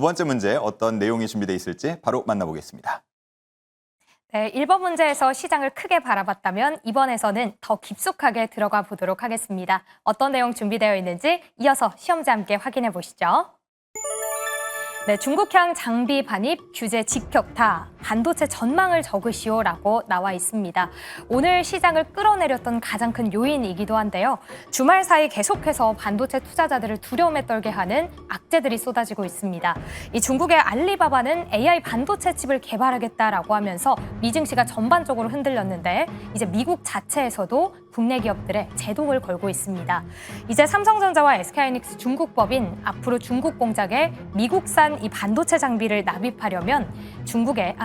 번째 문제 어떤 내용이 준비되어 있을지 바로 만나보겠습니다. 네, 1번 문제에서 시장을 크게 바라봤다면 이번에서는 더 깊숙하게 들어가 보도록 하겠습니다. 어떤 내용 준비되어 있는지 이어서 시험자 함께 확인해 보시죠. 네, 중국향 장비 반입 규제 직격타, 반도체 전망을 적으시오라고 나와 있습니다. 오늘 시장을 끌어내렸던 가장 큰 요인이기도 한데요. 주말 사이 계속해서 반도체 투자자들을 두려움에 떨게 하는 악재들이 쏟아지고 있습니다. 이 중국의 알리바바는 AI 반도체 칩을 개발하겠다라고 하면서 미증시가 전반적으로 흔들렸는데 이제 미국 자체에서도 국내 기업들의 제동을 걸고 있습니다. 이제 삼성전자와 SK하이닉스 중국법인 앞으로 중국 공장에 미국산 이 반도체 장비를 납입하려면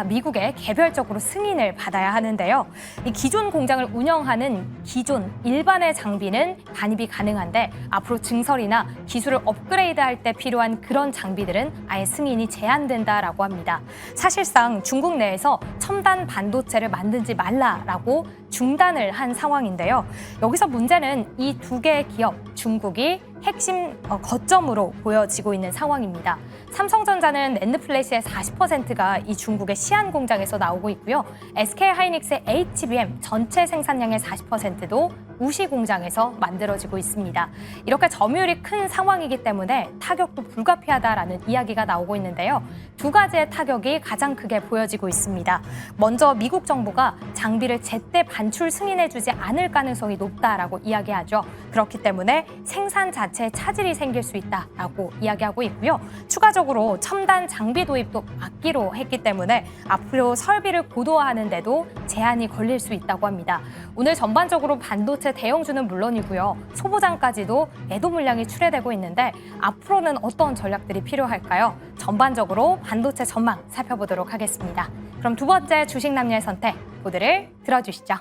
미국에 개별적으로 승인을 받아야 하는데요. 이 기존 공장을 운영하는 기존 일반의 장비는 반입이 가능한데 앞으로 증설이나 기술을 업그레이드할 때 필요한 그런 장비들은 아예 승인이 제한된다라고 합니다. 사실상 중국 내에서 첨단 반도체를 만들지 말라라고 중단을 한 상황인데요. 여기서 문제는 이 두 개의 기업, 중국이 핵심 거점으로 보여지고 있는 상황입니다. 삼성전자는 낸드플래시의 40%가 이 중국의 시안 공장에서 나오고 있고요. SK하이닉스의 HBM 전체 생산량의 40%도 우시 공장에서 만들어지고 있습니다. 이렇게 점유율이 큰 상황이기 때문에 타격도 불가피하다라는 이야기가 나오고 있는데요. 두 가지의 타격이 가장 크게 보여지고 있습니다. 먼저 미국 정부가 장비를 제때 반출 승인해주지 않을 가능성이 높다라고 이야기하죠. 그렇기 때문에 생산 자체에 차질이 생길 수 있다라고 이야기하고 있고요. 추가적으로 첨단 장비 도입도 막기로 했기 때문에 앞으로 설비를 고도화하는 데도 제한이 걸릴 수 있다고 합니다. 오늘 전반적으로 반도체 대형주는 물론이고요. 소부장까지도 매도 물량이 출회되고 있는데 앞으로는 어떤 전략들이 필요할까요? 전반적으로 반도체 전망 살펴보도록 하겠습니다. 그럼 두 번째 주식 남녀의 선택 보드를 들어주시죠.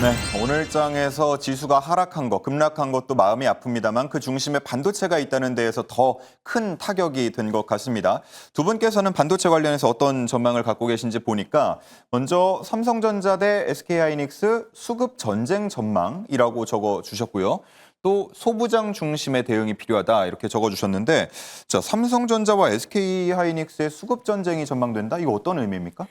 네, 오늘 장에서 지수가 하락한 것, 급락한 것도 마음이 아픕니다만 그 중심에 반도체가 있다는 데에서 더 큰 타격이 된 것 같습니다. 두 분께서는 반도체 관련해서 어떤 전망을 갖고 계신지 보니까 먼저 삼성전자 대 SK하이닉스 수급 전쟁 전망이라고 적어주셨고요. 또 소부장 중심의 대응이 필요하다 이렇게 적어주셨는데 자, 삼성전자와 SK하이닉스의 수급 전쟁이 전망된다? 이거 어떤 의미입니까?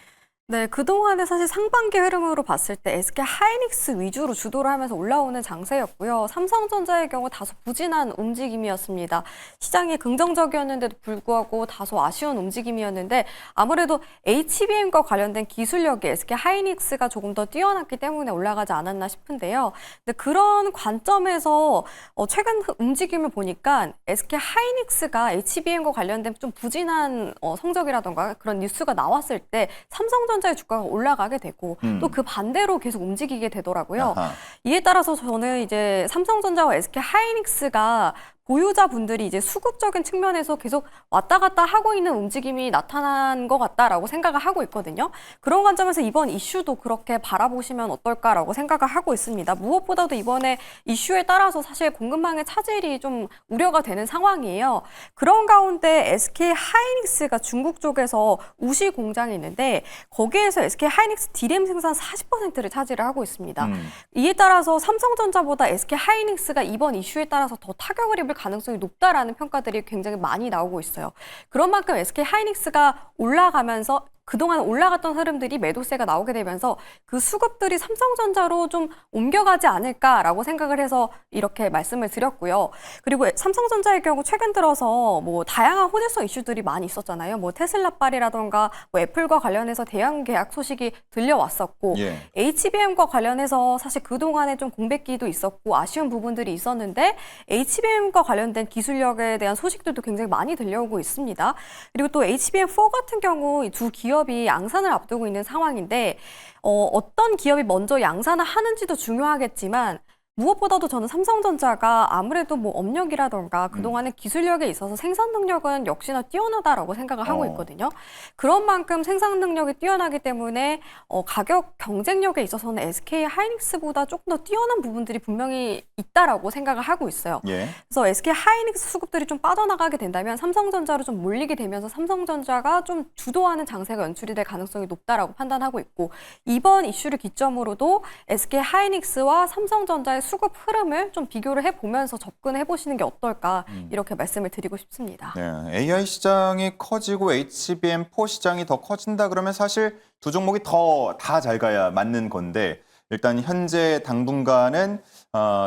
네, 그동안에 사실 상반기 흐름으로 봤을 때 SK하이닉스 위주로 주도를 하면서 올라오는 장세였고요. 삼성전자의 경우 다소 부진한 움직임이었습니다. 시장이 긍정적이었는데도 불구하고 다소 아쉬운 움직임이었는데 아무래도 HBM과 관련된 기술력이 SK하이닉스가 조금 더 뛰어났기 때문에 올라가지 않았나 싶은데요. 근데 그런 관점에서 최근 움직임을 보니까 SK하이닉스가 HBM과 관련된 좀 부진한 성적이라던가 그런 뉴스가 나왔을 때 삼성전자의 주가가 올라가게 되고 또 그 반대로 계속 움직이게 되더라고요. 아하. 이에 따라서 저는 이제 삼성전자와 SK하이닉스가 보유자분들이 이제 수급적인 측면에서 계속 왔다 갔다 하고 있는 움직임이 나타난 것 같다라고 생각을 하고 있거든요. 그런 관점에서 이번 이슈도 그렇게 바라보시면 어떨까라고 생각을 하고 있습니다. 무엇보다도 이번에 이슈에 따라서 사실 공급망의 차질이 좀 우려가 되는 상황이에요. 그런 가운데 SK하이닉스가 중국 쪽에서 우시 공장이 있는데 거기에서 SK하이닉스 D램 생산 40%를 차지를 하고 있습니다. 이에 따라서 삼성전자보다 SK하이닉스가 이번 이슈에 따라서 더 타격을 입을 가능성이 높다라는 평가들이 굉장히 많이 나오고 있어요. 그런 만큼 SK하이닉스가 올라가면서 그동안 올라갔던 흐름들이 매도세가 나오게 되면서 그 수급들이 삼성전자로 좀 옮겨가지 않을까라고 생각을 해서 이렇게 말씀을 드렸고요. 그리고 삼성전자의 경우 최근 들어서 뭐 다양한 호재성 이슈들이 많이 있었잖아요. 뭐 테슬라빨이라던가 뭐 애플과 관련해서 대형 계약 소식이 들려왔었고 HBM과 관련해서 사실 그동안에 좀 공백기도 있었고 아쉬운 부분들이 있었는데 HBM과 관련된 기술력에 대한 소식들도 굉장히 많이 들려오고 있습니다. 그리고 또 HBM4 같은 경우 이 두 기업이 양산을 앞두고 있는 상황인데 어떤 기업이 먼저 양산을 하는지도 중요하겠지만 무엇보다도 저는 삼성전자가 아무래도 뭐 업력이라던가 그동안의 기술력에 있어서 생산 능력은 역시나 뛰어나다라고 생각을 하고 있거든요. 그런 만큼 생산 능력이 뛰어나기 때문에 가격 경쟁력에 있어서는 SK하이닉스보다 조금 더 뛰어난 부분들이 분명히 있다라고 생각을 하고 있어요. 그래서 SK하이닉스 수급들이 좀 빠져나가게 된다면 삼성전자로 좀 몰리게 되면서 삼성전자가 좀 주도하는 장세가 연출이 될 가능성이 높다라고 판단하고 있고 이번 이슈를 기점으로도 SK하이닉스와 삼성전자의 수급 흐름을 좀 비교를 해보면서 접근해 보시는 게 어떨까 이렇게 말씀을 드리고 싶습니다. 네, AI 시장이 커지고 HBM4 시장이 더 커진다 그러면 사실 두 종목이 더 다 잘 가야 맞는 건데 일단 현재 당분간은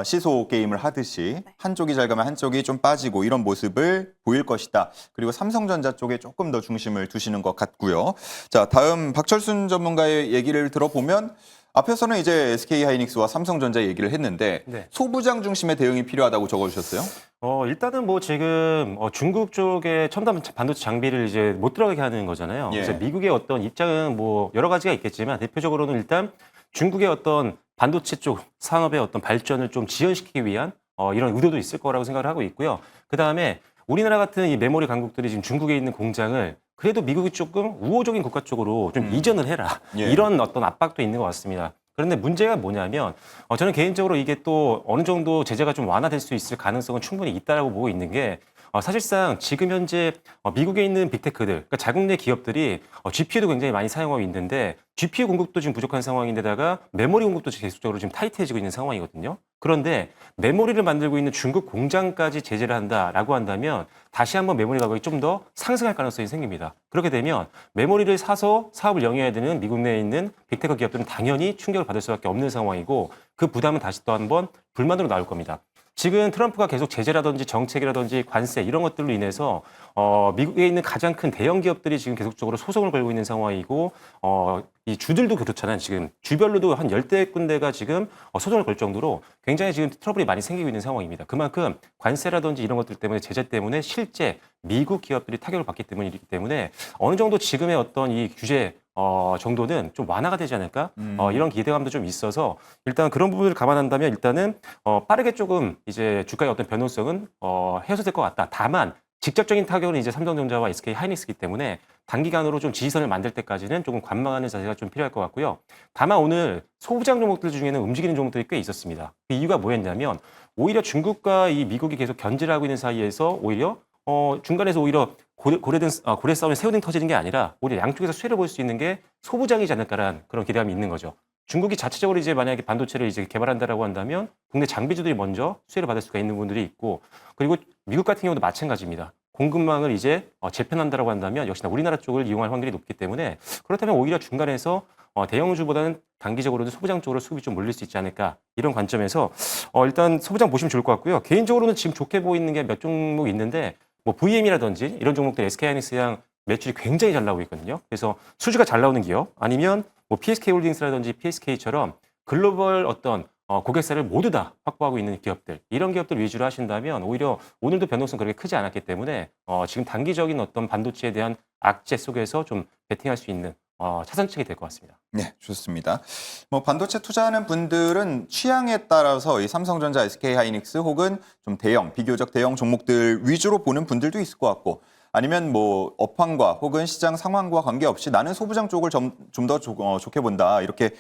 시소 게임을 하듯이 한쪽이 잘 가면 한쪽이 좀 빠지고 이런 모습을 보일 것이다. 그리고 삼성전자 쪽에 조금 더 중심을 두시는 것 같고요. 자, 다음 박철순 전문가의 얘기를 들어보면 앞에서는 이제 SK하이닉스와 삼성전자 얘기를 했는데 네. 소부장 중심의 대응이 필요하다고 적어주셨어요. 일단은 뭐 지금 중국 쪽에 첨단 반도체 장비를 이제 못 들어가게 하는 거잖아요. 예. 그래서 미국의 어떤 입장은 뭐 여러 가지가 있겠지만 대표적으로는 일단 중국의 어떤 반도체 쪽 산업의 어떤 발전을 좀 지연시키기 위한 이런 의도도 있을 거라고 생각을 하고 있고요. 그 다음에 우리나라 같은 이 메모리 강국들이 지금 중국에 있는 공장을 그래도 미국이 조금 우호적인 국가 쪽으로 좀 이전을 해라. 예. 이런 어떤 압박도 있는 것 같습니다. 그런데 문제가 뭐냐면 저는 개인적으로 이게 또 어느 정도 제재가 좀 완화될 수 있을 가능성은 충분히 있다라고 보고 있는 게 사실상 지금 현재 미국에 있는 빅테크들, 그러니까 자국 내 기업들이 GPU도 굉장히 많이 사용하고 있는데 GPU 공급도 지금 부족한 상황인데다가 메모리 공급도 계속적으로 지금 타이트해지고 있는 상황이거든요. 그런데 메모리를 만들고 있는 중국 공장까지 제재를 한다라고 한다면 다시 한번 메모리 가격이 좀 더 상승할 가능성이 생깁니다. 그렇게 되면 메모리를 사서 사업을 영위해야 되는 미국 내에 있는 빅테크 기업들은 당연히 충격을 받을 수밖에 없는 상황이고 그 부담은 다시 또 한번 불만으로 나올 겁니다. 지금 트럼프가 계속 제재라든지 정책이라든지 관세 이런 것들로 인해서 미국에 있는 가장 큰 대형 기업들이 지금 계속적으로 소송을 걸고 있는 상황이고 이 주들도 그렇잖아요. 지금 주별로도 한 10대 군데가 지금 소송을 걸 정도로 굉장히 지금 트러블이 많이 생기고 있는 상황입니다. 그만큼 관세라든지 이런 것들 때문에 제재 때문에 실제 미국 기업들이 타격을 받기 때문이기 때문에 어느 정도 지금의 어떤 이 규제 정도는 좀 완화가 되지 않을까? 이런 기대감도 좀 있어서 일단 그런 부분을 감안한다면 일단은 빠르게 조금 이제 주가의 어떤 변동성은 해소될 것 같다. 다만 직접적인 타격은 이제 삼성전자와 SK하이닉스이기 때문에 단기간으로 좀 지지선을 만들 때까지는 조금 관망하는 자세가 좀 필요할 것 같고요. 다만 오늘 소부장 종목들 중에는 움직이는 종목들이 꽤 있었습니다. 그 이유가 뭐였냐면 오히려 중국과 이 미국이 계속 견제를 하고 있는 사이에서 오히려 중간에서 오히려 고래 싸움에 새우등 터지는 게 아니라 오히려 양쪽에서 수혜를 볼 수 있는 게 소부장이지 않을까라는 그런 기대감이 있는 거죠. 중국이 자체적으로 이제 만약에 반도체를 이제 개발한다라고 한다면 국내 장비주들이 먼저 수혜를 받을 수가 있는 부분들이 있고 그리고 미국 같은 경우도 마찬가지입니다. 공급망을 이제 재편한다라고 한다면 역시나 우리나라 쪽을 이용할 확률이 높기 때문에 그렇다면 오히려 중간에서 대형주보다는 단기적으로는 소부장 쪽으로 수급이 좀 몰릴 수 있지 않을까 이런 관점에서 일단 소부장 보시면 좋을 것 같고요. 개인적으로는 지금 좋게 보이는 게 몇 종목 있는데 뭐 VM이라든지 이런 종목들 SK하이닉스랑 매출이 굉장히 잘 나오고 있거든요. 그래서 수주가 잘 나오는 기업 아니면 뭐 PSK홀딩스라든지 PSK처럼 글로벌 어떤 고객사를 모두 다 확보하고 있는 기업들 이런 기업들 위주로 하신다면 오히려 오늘도 변동성 그렇게 크지 않았기 때문에 지금 단기적인 어떤 반도체에 대한 악재 속에서 좀 베팅할 수 있는 차선책이 될 것 같습니다. 네, 좋습니다. 뭐 반도체 투자하는 분들은 취향에 따라서 이 삼성전자, SK하이닉스 혹은 좀 비교적 대형 종목들 위주로 보는 분들도 있을 것 같고 아니면 뭐 업황과 혹은 시장 상황과 관계없이 나는 소부장 쪽을 좀 더 좋게 본다 이렇게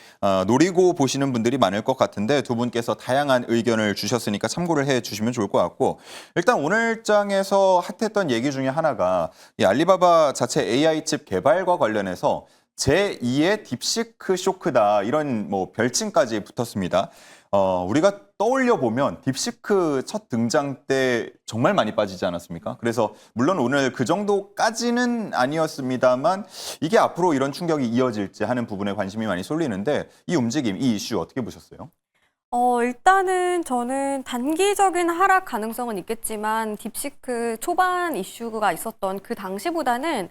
노리고 보시는 분들이 많을 것 같은데 두 분께서 다양한 의견을 주셨으니까 참고를 해주시면 좋을 것 같고 일단 오늘 장에서 핫했던 얘기 중에 하나가 이 알리바바 자체 AI 칩 개발과 관련해서 제2의 딥시크 쇼크다 이런 뭐 별칭까지 붙었습니다. 우리가 떠올려 보면 딥시크 첫 등장 때 정말 많이 빠지지 않았습니까? 그래서 물론 오늘 그 정도까지는 아니었습니다만 이게 앞으로 이런 충격이 이어질지 하는 부분에 관심이 많이 쏠리는데 이 움직임, 이 이슈 어떻게 보셨어요? 일단은 저는 단기적인 하락 가능성은 있겠지만 딥시크 초반 이슈가 있었던 그 당시보다는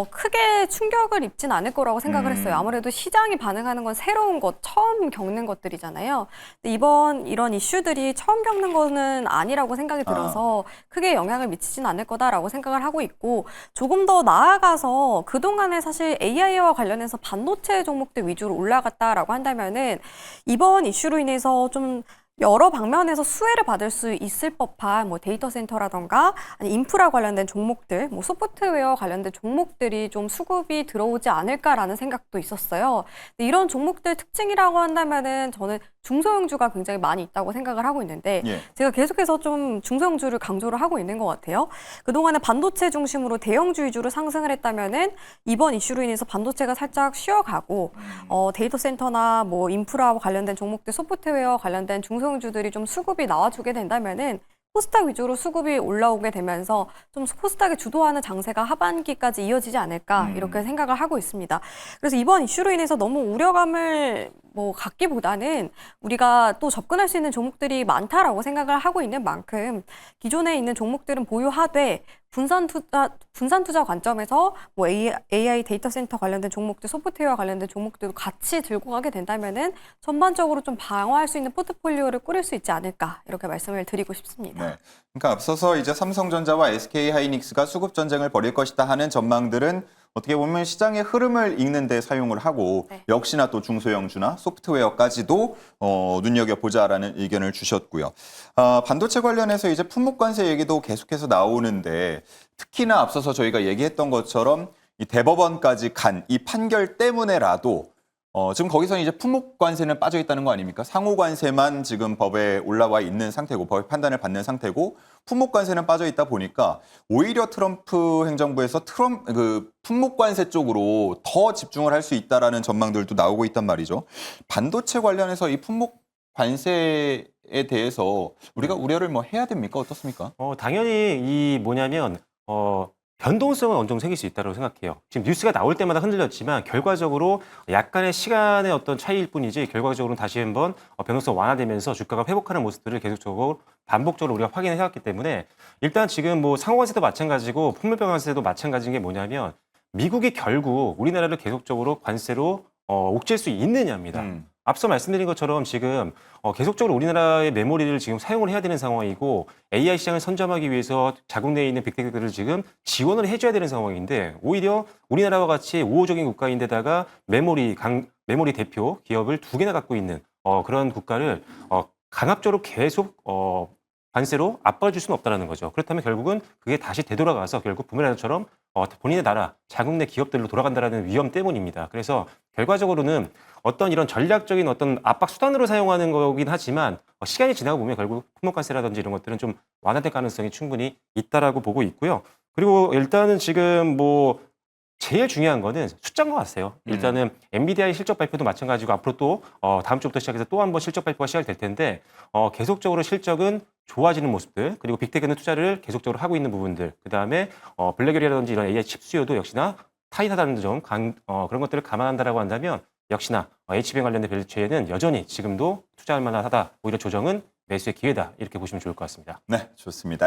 크게 충격을 입진 않을 거라고 생각을 했어요. 아무래도 시장이 반응하는 건 새로운 것, 처음 겪는 것들이잖아요. 근데 이번 이런 이슈들이 처음 겪는 거는 아니라고 생각이 들어서 크게 영향을 미치진 않을 거다라고 생각을 하고 있고 조금 더 나아가서 그동안에 사실 AI와 관련해서 반도체 종목들 위주로 올라갔다라고 한다면은 이번 이슈로 인해서 좀 여러 방면에서 수혜를 받을 수 있을 법한 뭐 데이터 센터라던가 아니 인프라 관련된 종목들, 뭐 소프트웨어 관련된 종목들이 좀 수급이 들어오지 않을까라는 생각도 있었어요. 근데 이런 종목들 특징이라고 한다면은 저는 중소형주가 굉장히 많이 있다고 생각을 하고 있는데 제가 계속해서 좀 중소형주를 강조를 하고 있는 것 같아요. 그동안에 반도체 중심으로 대형주 위주로 상승을 했다면은 이번 이슈로 인해서 반도체가 살짝 쉬어가고 데이터 센터나 뭐 인프라와 관련된 종목들, 소프트웨어 관련된 중소 중소형주들이 좀 수급이 나와주게 된다면은 코스닥 위주로 수급이 올라오게 되면서 좀 코스닥이 주도하는 장세가 하반기까지 이어지지 않을까 이렇게 생각을 하고 있습니다. 그래서 이번 이슈로 인해서 너무 우려감을 갖기보다는 우리가 또 접근할 수 있는 종목들이 많다라고 생각을 하고 있는 만큼 기존에 있는 종목들은 보유하되 분산 투자 관점에서 AI 데이터 센터 관련된 종목들, 소프트웨어 관련된 종목들도 같이 들고 가게 된다면은 전반적으로 좀 방어할 수 있는 포트폴리오를 꾸릴 수 있지 않을까 이렇게 말씀을 드리고 싶습니다. 네. 그러니까 앞서서 이제 삼성전자와 SK하이닉스가 수급 전쟁을 벌일 것이다 하는 전망들은 어떻게 보면 시장의 흐름을 읽는 데 사용을 하고 네. 역시나 또 중소형주나 소프트웨어까지도 눈여겨보자라는 의견을 주셨고요. 반도체 관련해서 이제 품목관세 얘기도 계속해서 나오는데 특히나 앞서서 저희가 얘기했던 것처럼 이 대법원까지 간 이 판결 때문에라도 지금 거기서 이제 품목관세는 빠져 있다는 거 아닙니까? 상호관세만 지금 법에 올라와 있는 상태고 법의 판단을 받는 상태고 품목관세는 빠져 있다 보니까 오히려 트럼프 행정부에서 품목관세 쪽으로 더 집중을 할 수 있다라는 전망들도 나오고 있단 말이죠. 반도체 관련해서 이 품목관세에 대해서 우리가 우려를 해야 됩니까? 어떻습니까? 당연히 이 뭐냐면 변동성은 어느 정도 생길 수 있다고 생각해요. 지금 뉴스가 나올 때마다 흔들렸지만 결과적으로 약간의 시간의 어떤 차이일 뿐이지 결과적으로는 다시 한번 변동성 완화되면서 주가가 회복하는 모습들을 계속적으로 반복적으로 우리가 확인해 왔기 때문에 일단 지금 상호관세도 마찬가지고 품목관세도 마찬가지인 게 뭐냐면 미국이 결국 우리나라를 계속적으로 관세로 옥죄일 수 있느냐입니다. 앞서 말씀드린 것처럼 지금 계속적으로 우리나라의 메모리를 지금 사용을 해야 되는 상황이고 AI 시장을 선점하기 위해서 자국 내에 있는 빅테크들을 지금 지원을 해줘야 되는 상황인데 오히려 우리나라와 같이 우호적인 국가인데다가 메모리 대표 기업을 2개나 갖고 있는 그런 국가를 강압적으로 계속 관세로 압박해줄 수는 없다는 거죠. 그렇다면 결국은 그게 다시 되돌아가서 결국 부메랑처럼 본인의 나라, 자국 내 기업들로 돌아간다는 위험 때문입니다. 그래서 결과적으로는 어떤 이런 전략적인 어떤 압박 수단으로 사용하는 거긴 하지만 시간이 지나고 보면 결국 품목관세라든지 이런 것들은 좀 완화될 가능성이 충분히 있다라고 보고 있고요. 그리고 일단은 지금 제일 중요한 거는 숫자인 것 같아요. 일단은 엔비디아의 실적 발표도 마찬가지고 앞으로 또 다음 주부터 시작해서 또 한 번 실적 발표가 시작될 텐데 계속적으로 실적은 좋아지는 모습들 그리고 빅테크는 투자를 계속적으로 하고 있는 부분들 그다음에 블랙웰이라든지 이런 AI 칩 수요도 역시나 타이트하다는 점 그런 것들을 감안한다라고 한다면 역시나 HBM 관련된 밸류체에는 여전히 지금도 투자할 만하다. 오히려 조정은 매수의 기회다. 이렇게 보시면 좋을 것 같습니다. 네, 좋습니다.